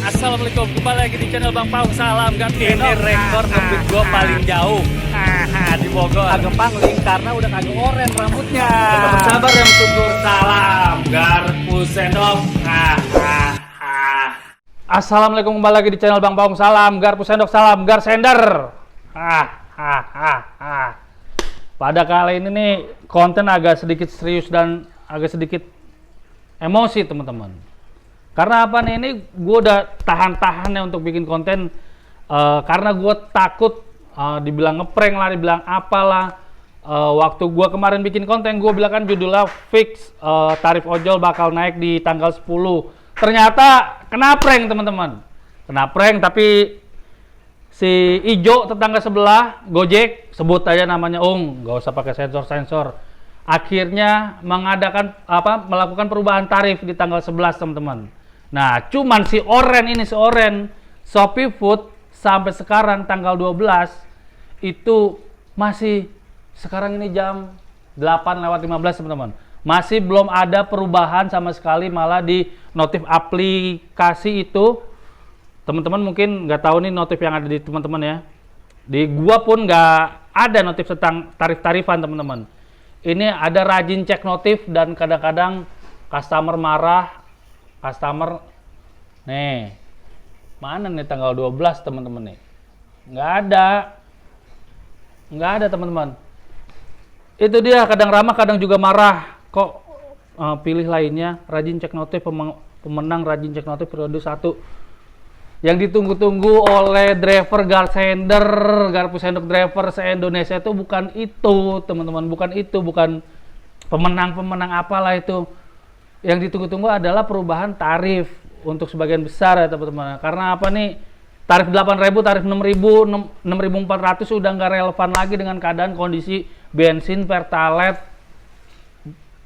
Assalamualaikum, kembali lagi di channel Bang Pau. Salam Gak Ini rekor ngebit gue paling jauh di Bogor. agak pangling karena udah kagak oren rambutnya. Tetap sabar yang tunggu. Salam Garpu Sendok. Assalamualaikum, kembali lagi di channel Bang Pau. Salam Garpu Sendok, salam Gar Sender. Pada kali ini nih konten agak sedikit serius dan agak sedikit emosi teman-teman. Karena apa nih, ini gue udah tahan-tahannya untuk bikin konten karena gue takut dibilang ngeprank lah, dibilang apalah. Waktu gue kemarin bikin konten, gue bilang kan judulnya fix tarif ojol bakal naik di tanggal 10. Ternyata kena prank teman-teman. Kena prank, tapi si Ijo tetangga sebelah Gojek, sebut aja namanya nggak usah pakai sensor-sensor. Akhirnya melakukan perubahan tarif di tanggal 11 teman-teman. Nah, cuman si Oren Shopee Food sampai sekarang tanggal 12 itu masih, sekarang ini jam 8:15 teman-teman. Masih belum ada perubahan sama sekali, malah di notif aplikasi itu teman-teman mungkin nggak tahu nih notif yang ada di teman-teman ya. Di gua pun nggak ada notif tentang tarif-tarifan teman-teman. Ini ada rajin cek notif dan kadang-kadang customer marah. Customer nih, mana nih tanggal 12 teman-teman nih? Nggak ada teman-teman. Itu dia, kadang ramah kadang juga marah. Kok pilih lainnya rajin cek notif, pemenang rajin cek notif periode 1 yang ditunggu-tunggu oleh driver Garsender, Garpu Sendok driver se-Indonesia itu bukan itu teman-teman, bukan pemenang apalah itu. Yang ditunggu-tunggu adalah perubahan tarif untuk sebagian besar ya teman-teman. Karena apa nih, tarif 8.000, tarif 6.000, 6.400 sudah nggak relevan lagi dengan keadaan kondisi bensin, pertalite,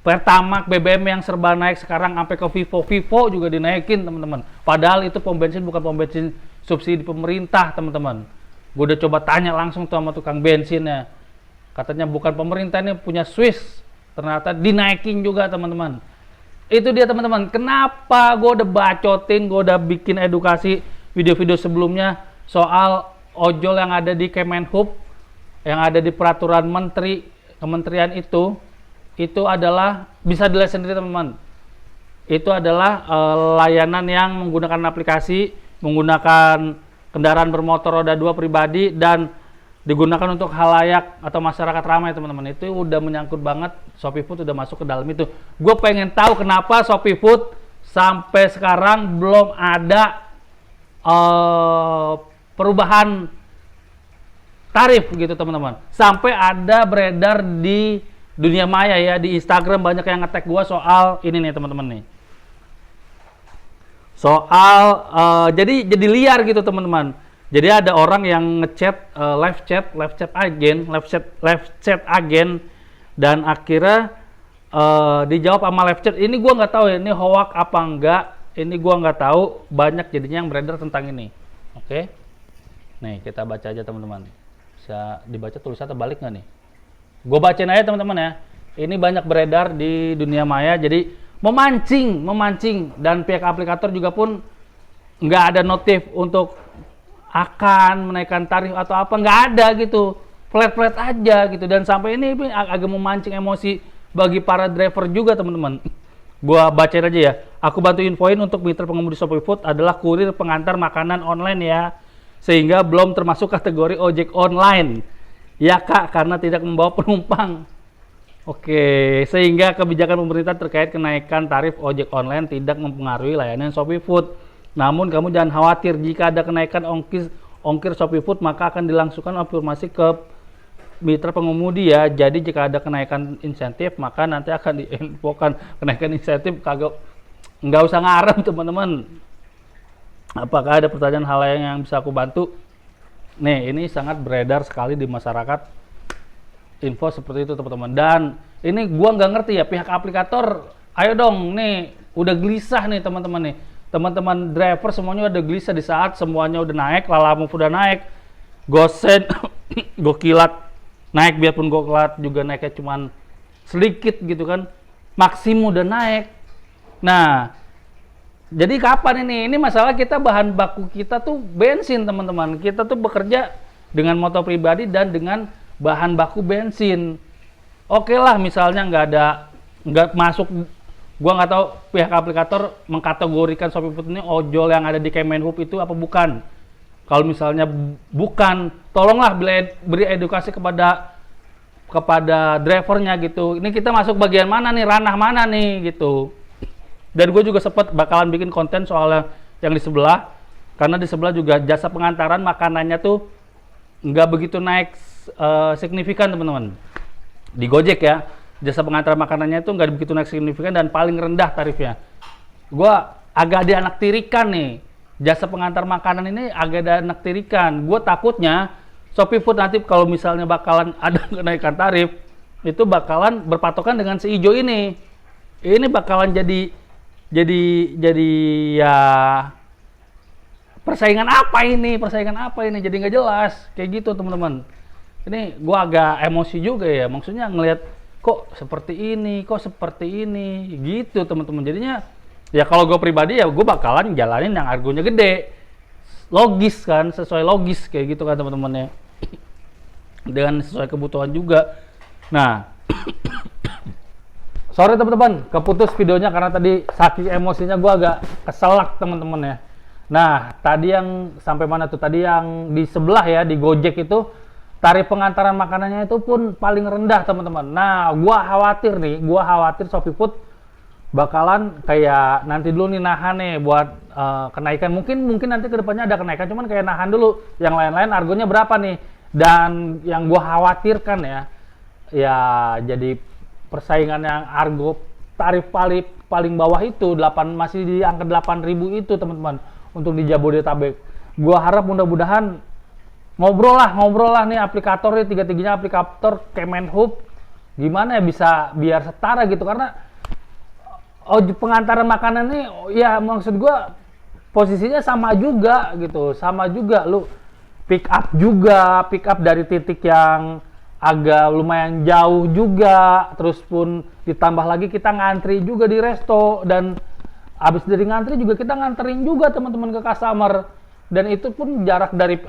pertamak, BBM yang serba naik sekarang, sampai ke Vivo juga dinaikin teman-teman. Padahal itu pom bensin bukan pom bensin subsidi pemerintah teman-teman. Gue udah coba tanya langsung tuh sama tukang bensinnya, katanya bukan pemerintah, ini punya Swiss. Ternyata dinaikin juga teman-teman. Itu dia teman-teman, kenapa gue udah bacotin, gue udah bikin edukasi video-video sebelumnya soal ojol yang ada di Kemenhub, yang ada di peraturan kementerian itu adalah, bisa dilihat sendiri teman-teman, itu adalah layanan yang menggunakan aplikasi, menggunakan kendaraan bermotor roda 2 pribadi dan digunakan untuk halayak atau masyarakat ramai teman-teman. Itu udah menyangkut banget, Shopee Food udah masuk ke dalam itu. Gue pengen tahu kenapa Shopee Food sampai sekarang belum ada perubahan tarif gitu teman-teman. Sampai ada beredar di dunia maya ya, di Instagram banyak yang nge-tag gue soal ini nih teman-teman nih. Soal jadi liar gitu teman-teman. Jadi ada orang yang ngechat live chat agen dan akhirnya dijawab sama live chat. Ini gua nggak tahu ya, ini hoax apa enggak. Ini gua nggak tahu, banyak jadinya yang beredar tentang ini. Oke. Nih, kita baca aja teman-teman. Bisa dibaca tulisannya terbalik nggak nih? Gue bacain aja teman-teman ya. Ini banyak beredar di dunia maya, jadi memancing dan pihak aplikator juga pun nggak ada notif untuk akan menaikkan tarif atau apa, nggak ada gitu, flat aja gitu. Dan sampai ini agak memancing emosi bagi para driver juga teman-teman. Gua bacain aja ya. Aku bantu infoin untuk mitra pengemudi Shopee Food adalah kurir pengantar makanan online ya, sehingga belum termasuk kategori ojek online ya kak, karena tidak membawa penumpang. Oke, sehingga kebijakan pemerintah terkait kenaikan tarif ojek online tidak mempengaruhi layanan Shopee Food. Namun kamu jangan khawatir, jika ada kenaikan ongkir Shopee Food maka akan dilangsungkan informasi ke mitra pengemudi ya. Jadi jika ada kenaikan insentif maka nanti akan diinfokan kenaikan insentif. Nggak usah ngarep teman-teman. Apakah ada pertanyaan hal lain yang bisa aku bantu? Nih, ini sangat beredar sekali di masyarakat info seperti itu teman-teman. Dan ini gua nggak ngerti ya, pihak aplikator ayo dong nih, udah gelisah nih teman-teman nih. Teman-teman driver semuanya udah gelisah di saat semuanya udah naik, Lalamove udah naik, Gosen, Gokilat naik, biarpun Gokilat juga naiknya cuman sedikit gitu kan, Maxim udah naik. Nah, Jadi kapan ini? Ini masalah kita bahan baku kita tuh bensin teman-teman. Kita tuh bekerja dengan motor pribadi dan dengan bahan baku bensin. Oke lah, misalnya nggak masuk. Gua nggak tahu pihak aplikator mengkategorikan ShopeeFood ini ojol yang ada di Kemenhub itu apa bukan. Kalau misalnya bukan, tolonglah beri edukasi kepada drivernya gitu. Ini kita masuk bagian mana nih, ranah mana nih gitu. Dan gue juga sempat bakalan bikin konten soal yang di sebelah, karena di sebelah juga jasa pengantaran makanannya tuh nggak begitu naik signifikan teman-teman. Di Gojek ya, jasa pengantaran makanannya itu nggak begitu naik signifikan dan paling rendah tarifnya. Gue agak dianaktirikan nih. Jasa pengantar makanan ini agak dianaktirikan. Gue takutnya ShopeeFood nanti kalau misalnya bakalan ada kenaikan tarif, itu bakalan berpatokan dengan si ijo ini. Ini bakalan jadi ya persaingan apa ini? Jadi nggak jelas kayak gitu teman-teman. Ini gue agak emosi juga ya. Maksudnya ngelihat kok seperti ini gitu teman-teman. Jadinya ya kalau gue pribadi ya gue bakalan jalanin yang argonya gede, logis kan, sesuai logis kayak gitu kan teman-teman ya, dengan sesuai kebutuhan juga. Nah sorry teman-teman keputus videonya karena tadi saking emosinya gue agak keselak teman-teman ya. Nah tadi yang sampai mana tuh, tadi yang di sebelah ya, di Gojek itu tarif pengantaran makanannya itu pun paling rendah teman-teman. Nah gue khawatir ShopeeFood bakalan kayak nanti dulu nih nahan nih buat kenaikan. Mungkin nanti kedepannya ada kenaikan, cuman kayak nahan dulu. Yang lain-lain argonya berapa nih? Dan yang gua khawatirkan ya jadi persaingan yang argo tarif paling bawah itu masih di angka 8.000 itu teman-teman untuk di Jabodetabek. Gua harap mudah-mudahan ngobrol lah nih aplikator nih, tiga-tiganya aplikator Kemenhub gimana ya bisa biar setara gitu, karena pengantaran makanan ini ya maksud gua posisinya sama juga gitu, lu pick up dari titik yang agak lumayan jauh juga, terus pun ditambah lagi kita ngantri juga di resto, dan habis dari ngantri juga kita nganterin juga teman-teman ke customer, dan itu pun jarak dari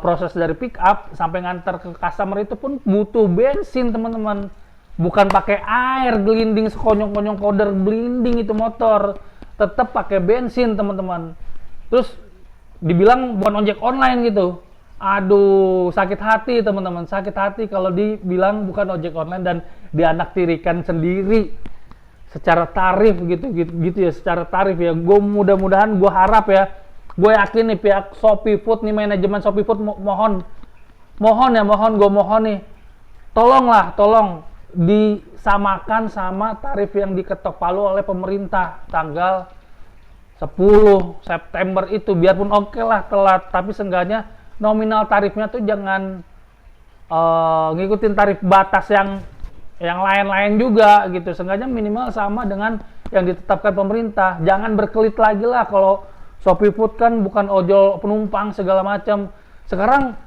proses dari pick up sampai nganter ke customer itu pun butuh bensin teman-teman. Bukan pakai air gelinding sekonyong-konyong koder gelinding itu motor, tetap pakai bensin teman-teman. Terus dibilang bukan ojek online gitu. Aduh, sakit hati teman-teman, sakit hati kalau dibilang bukan ojek online dan dianaktirikan sendiri secara tarif gitu ya, secara tarif ya. Gue mudah-mudahan, gue harap ya, gue yakin nih pihak ShopeeFood nih, manajemen ShopeeFood mohon nih, tolong disamakan sama tarif yang diketok palu oleh pemerintah tanggal 10 September itu. Biarpun oke lah telat, tapi seenggaknya nominal tarifnya tuh jangan ngikutin tarif batas yang lain-lain juga gitu. Seenggaknya minimal sama dengan yang ditetapkan pemerintah. Jangan berkelit lagi lah kalau ShopeeFood kan bukan ojol penumpang segala macam. Sekarang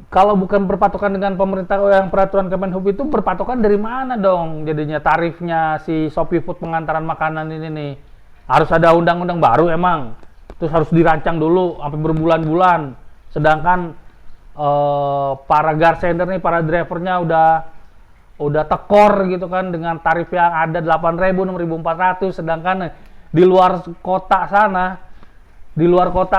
kalau bukan berpatokan dengan pemerintah yang peraturan Kemenhub itu, berpatokan dari mana dong jadinya tarifnya si ShopeeFood pengantaran makanan ini nih? Harus ada undang-undang baru emang, terus harus dirancang dulu sampai berbulan-bulan. Sedangkan para garsender nih, para drivernya udah tekor gitu kan dengan tarif yang ada 8.000, 6.400, sedangkan di luar kota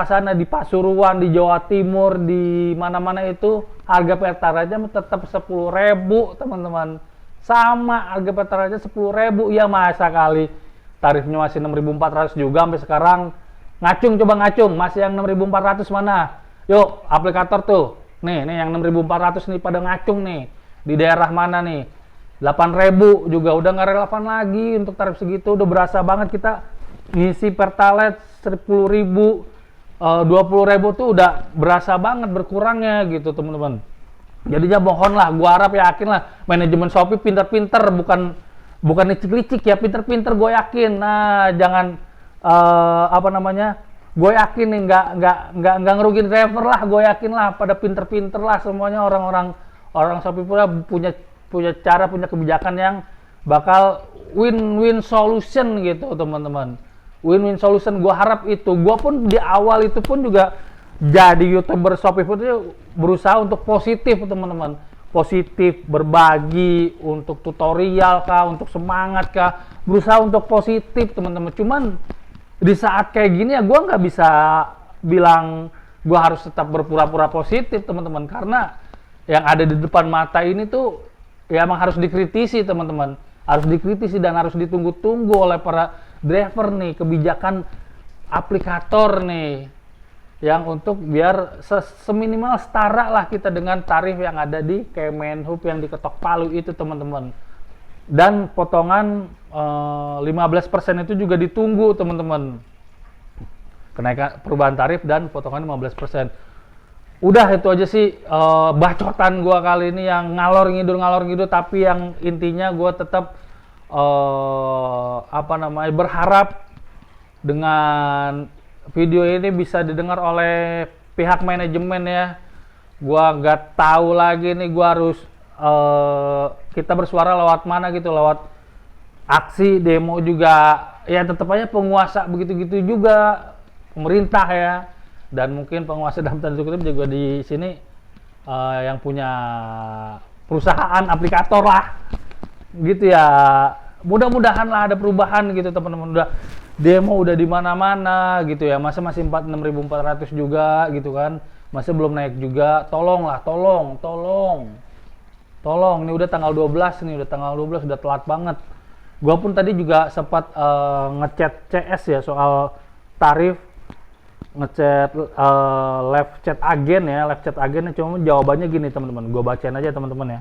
sana di Pasuruan, di Jawa Timur, di mana-mana itu harga pertalite tetap 10.000 teman-teman. Sama harga pertalite 10.000 ya, masa kali tarifnya masih 6.400 juga sampai sekarang. Coba ngacung masih yang 6.400 mana? Yuk aplikator tuh. Nih yang 6.400 nih pada ngacung nih. Di daerah mana nih? 8.000 juga udah nggak relevan lagi untuk tarif segitu. Udah berasa banget kita ngisi pertalite 10.000, 20.000 tuh udah berasa banget berkurangnya gitu teman-teman. Jadinya mohonlah, gua harap yakin lah manajemen Shopee pinter-pinter, bukan licik-licik ya, pinter-pinter gue yakin. Nah jangan gue yakin nih nggak ngerugin driver lah, gue yakin lah pada pinter-pinter lah semuanya, orang Shopee punya cara, punya kebijakan yang bakal win-win solution gitu teman-teman. Win-win solution. Gue harap itu. Gue pun di awal itu pun juga jadi YouTuber Shopee Food itu berusaha untuk positif teman-teman. Positif, berbagi, untuk tutorial kah, untuk semangat kah. Berusaha untuk positif teman-teman. Cuman di saat kayak gini ya gue nggak bisa bilang gue harus tetap berpura-pura positif teman-teman. Karena yang ada di depan mata ini tuh ya emang harus dikritisi teman-teman. Harus dikritisi dan harus ditunggu-tunggu oleh para driver nih, kebijakan aplikator nih, yang untuk biar seminimal setara lah kita dengan tarif yang ada di Kemenhub yang diketok palu itu teman-teman. Dan potongan 15% itu juga ditunggu teman-teman. Kenaikan perubahan tarif dan potongan 15%. Udah itu aja sih bacotan gua kali ini yang ngalor ngidul tapi yang intinya gua tetap berharap dengan video ini bisa didengar oleh pihak manajemen ya. Gua nggak tahu lagi nih gua harus kita bersuara lewat mana gitu, lewat aksi demo juga ya, tetap aja penguasa begitu-gitu juga, pemerintah ya. Dan mungkin penguasa dalam tanda kutip juga di sini yang punya perusahaan aplikator lah gitu ya. Mudah-mudahan lah ada perubahan gitu teman-teman. Udah demo udah di mana-mana gitu ya, masa masih 46.400 juga gitu kan, masa belum naik juga. Tolong ini udah tanggal 12 nih, udah telat banget. Gua pun tadi juga sempat ngechat CS ya soal tarif, ngechat live chat agen cuma jawabannya gini teman-teman, gue bacain aja teman-teman ya.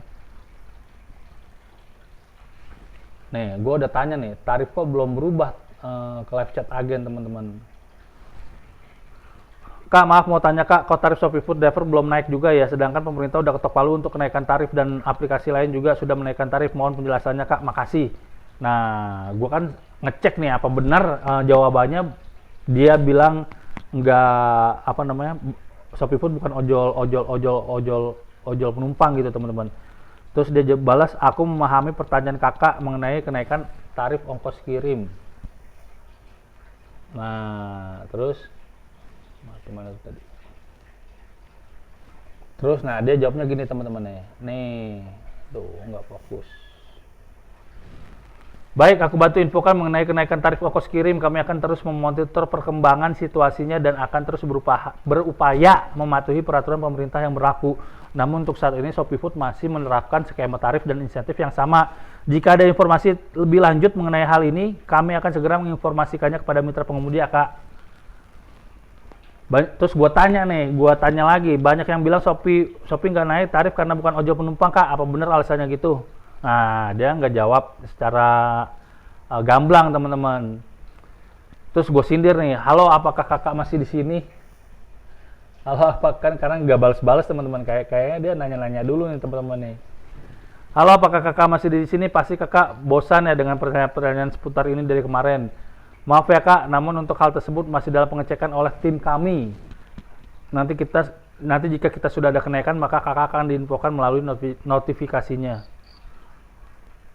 Nih gue udah tanya nih, tarif kok belum berubah ke live chat agen teman-teman. Kak maaf mau tanya kak, kok tarif Shopee Food Driver belum naik juga ya, sedangkan pemerintah udah ketok palu untuk kenaikan tarif dan aplikasi lain juga sudah menaikkan tarif, mohon penjelasannya kak, makasih. Nah gue kan ngecek nih apa benar jawabannya. Dia bilang nggak Shopee Food bukan ojol penumpang gitu teman-teman. Terus dia balas, aku memahami pertanyaan kakak mengenai kenaikan tarif ongkos kirim. Nah terus gimana tadi? Terus nah dia jawabnya gini teman-teman nih tuh nggak fokus. Baik, aku bantu infokan mengenai kenaikan tarif ongkos kirim. Kami akan terus memonitor perkembangan situasinya dan akan terus berupaya mematuhi peraturan pemerintah yang berlaku. Namun untuk saat ini Shopee Food masih menerapkan skema tarif dan insentif yang sama. Jika ada informasi lebih lanjut mengenai hal ini, kami akan segera menginformasikannya kepada mitra pengemudi ya kak. Terus gue tanya lagi, banyak yang bilang Shopee nggak naik tarif karena bukan ojol penumpang kak, apa benar alasannya gitu? Nah, dia nggak jawab secara gamblang teman-teman. Terus gue sindir nih, halo apakah kakak masih di sini? Halo apa kan karena nggak balas-balas teman-teman, kayaknya dia nanya-nanya dulu nih teman-teman nih. Halo apakah kakak masih di sini? Pasti kakak bosan ya dengan pertanyaan seputar ini dari kemarin. Maaf ya kak, namun untuk hal tersebut masih dalam pengecekan oleh tim kami. Nanti jika kita sudah ada kenaikan maka kakak akan diinfokan melalui notifikasinya.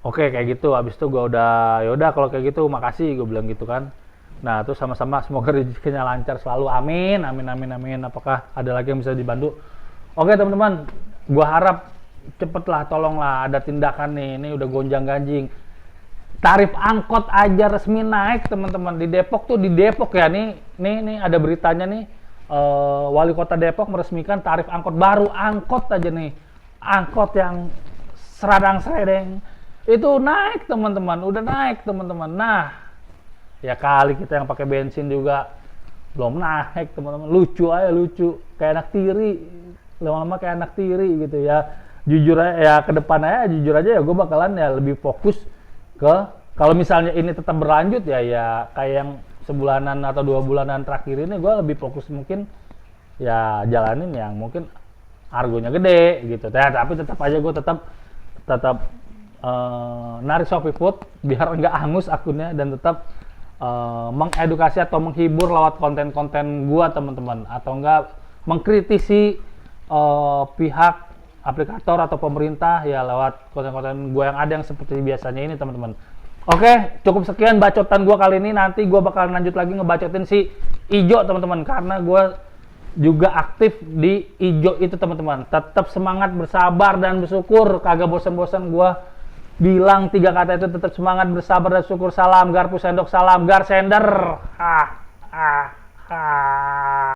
Oke kayak gitu, habis itu gue yaudah kalau kayak gitu makasih, gue bilang gitu kan. Nah terus sama-sama semoga rezekinya lancar selalu, amin. Apakah ada lagi yang bisa dibantu? Oke teman-teman, gue harap cepet lah, tolonglah ada tindakan nih, ini udah gonjang ganjing. Tarif angkot aja resmi naik teman-teman, di Depok ya, nih ada beritanya nih, Wali Kota Depok meresmikan tarif angkot baru, angkot aja nih, angkot yang seradang-seredeng itu naik teman-teman, udah naik teman-teman. Nah ya kali kita yang pakai bensin juga belum naik teman-teman, lucu kayak anak tiri, lama-lama kayak anak tiri gitu ya. Jujur aja ya, ke depan aja jujur aja ya gue bakalan ya lebih fokus ke, kalau misalnya ini tetap berlanjut ya kayak yang sebulanan atau 2 bulanan terakhir ini, gue lebih fokus mungkin ya jalanin yang mungkin argonya gede gitu ya. Tapi tetap aja gue tetap narik Shopee Food biar nggak hangus akunnya, dan tetap mengedukasi atau menghibur lewat konten-konten gua teman-teman, atau enggak mengkritisi pihak aplikator atau pemerintah ya lewat konten-konten gua yang ada yang seperti biasanya ini teman-teman. Oke, cukup sekian bacotan gua kali ini. Nanti gua bakal lanjut lagi ngebacotin si Ijo teman-teman, karena gua juga aktif di Ijo itu teman-teman. Tetap semangat, bersabar dan bersyukur, kagak bosan-bosan gua bilang 3 kata itu. Tetap semangat, bersabar dan syukur. Salam Garpu Sendok, salam Gar Sender.